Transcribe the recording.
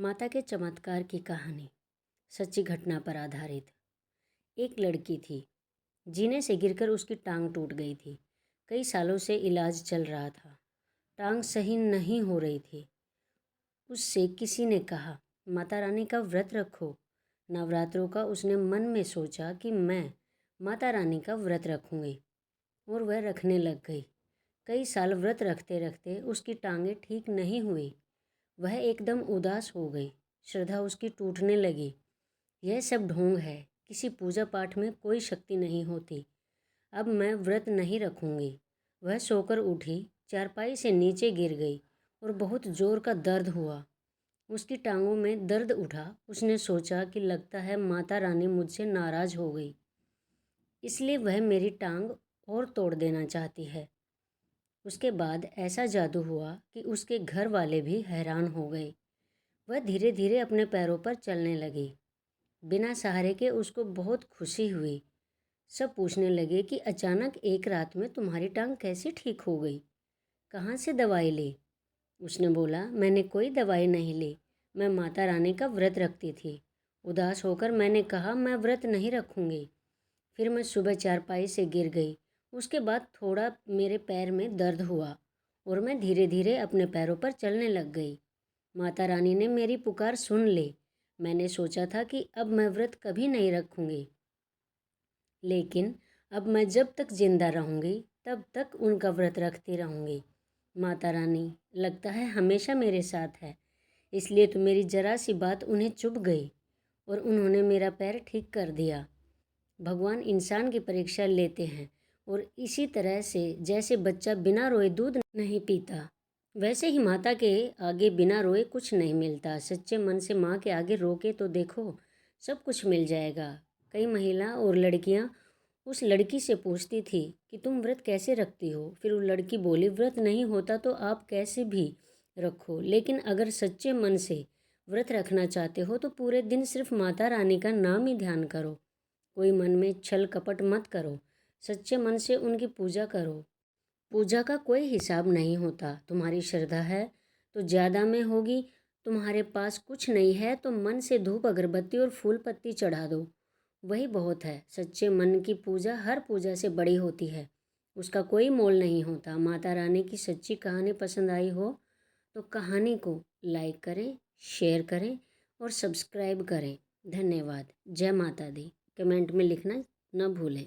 माता के चमत्कार की कहानी सच्ची घटना पर आधारित। एक लड़की थी, जीने से गिरकर उसकी टांग टूट गई थी। कई सालों से इलाज चल रहा था, टांग सही नहीं हो रही थी। उससे किसी ने कहा, माता रानी का व्रत रखो। नवरात्रों का उसने मन में सोचा कि मैं माता रानी का व्रत रखूँगी, और वह रखने लग गई। कई साल व्रत रखते रखते उसकी टांगें ठीक नहीं हुई। वह एकदम उदास हो गई, श्रद्धा उसकी टूटने लगी। यह सब ढोंग है, किसी पूजा पाठ में कोई शक्ति नहीं होती। अब मैं व्रत नहीं रखूंगी। वह सोकर उठी, चारपाई से नीचे गिर गई और बहुत जोर का दर्द हुआ। उसकी टांगों में दर्द उठा। उसने सोचा कि लगता है माता रानी मुझसे नाराज हो गई, इसलिए वह मेरी टांग और तोड़ देना चाहती है। उसके बाद ऐसा जादू हुआ कि उसके घर वाले भी हैरान हो गए। वह धीरे धीरे अपने पैरों पर चलने लगी। बिना सहारे के उसको बहुत खुशी हुई। सब पूछने लगे कि अचानक एक रात में तुम्हारी टांग कैसे ठीक हो गई, कहाँ से दवाई ली? उसने बोला, मैंने कोई दवाई नहीं ली, मैं माता रानी का व्रत रखती थी। उदास होकर मैंने कहा, मैं व्रत नहीं रखूँगी। फिर मैं सुबह चारपाई से गिर गई। उसके बाद थोड़ा मेरे पैर में दर्द हुआ और मैं धीरे धीरे अपने पैरों पर चलने लग गई। माता रानी ने मेरी पुकार सुन ली। मैंने सोचा था कि अब मैं व्रत कभी नहीं रखूँगी, लेकिन अब मैं जब तक जिंदा रहूँगी तब तक उनका व्रत रखती रहूँगी। माता रानी लगता है हमेशा मेरे साथ है, इसलिए तो मेरी जरा सी बात उन्हें चुभ गई और उन्होंने मेरा पैर ठीक कर दिया। भगवान इंसान की परीक्षा लेते हैं, और इसी तरह से जैसे बच्चा बिना रोए दूध नहीं पीता, वैसे ही माता के आगे बिना रोए कुछ नहीं मिलता। सच्चे मन से माँ के आगे रो के तो देखो, सब कुछ मिल जाएगा। कई महिला और लड़कियाँ उस लड़की से पूछती थी कि तुम व्रत कैसे रखती हो। फिर वो लड़की बोली, व्रत नहीं होता तो आप कैसे भी रखो, लेकिन अगर सच्चे मन से व्रत रखना चाहते हो तो पूरे दिन सिर्फ माता रानी का नाम ही ध्यान करो। कोई मन में छल कपट मत करो, सच्चे मन से उनकी पूजा करो। पूजा का कोई हिसाब नहीं होता। तुम्हारी श्रद्धा है तो ज़्यादा में होगी, तुम्हारे पास कुछ नहीं है तो मन से धूप अगरबत्ती और फूल पत्ती चढ़ा दो, वही बहुत है। सच्चे मन की पूजा हर पूजा से बड़ी होती है, उसका कोई मोल नहीं होता। माता रानी की सच्ची कहानी पसंद आई हो तो कहानी को लाइक करें, शेयर करें और सब्सक्राइब करें। धन्यवाद। जय माता दी। कमेंट में लिखना न भूलें।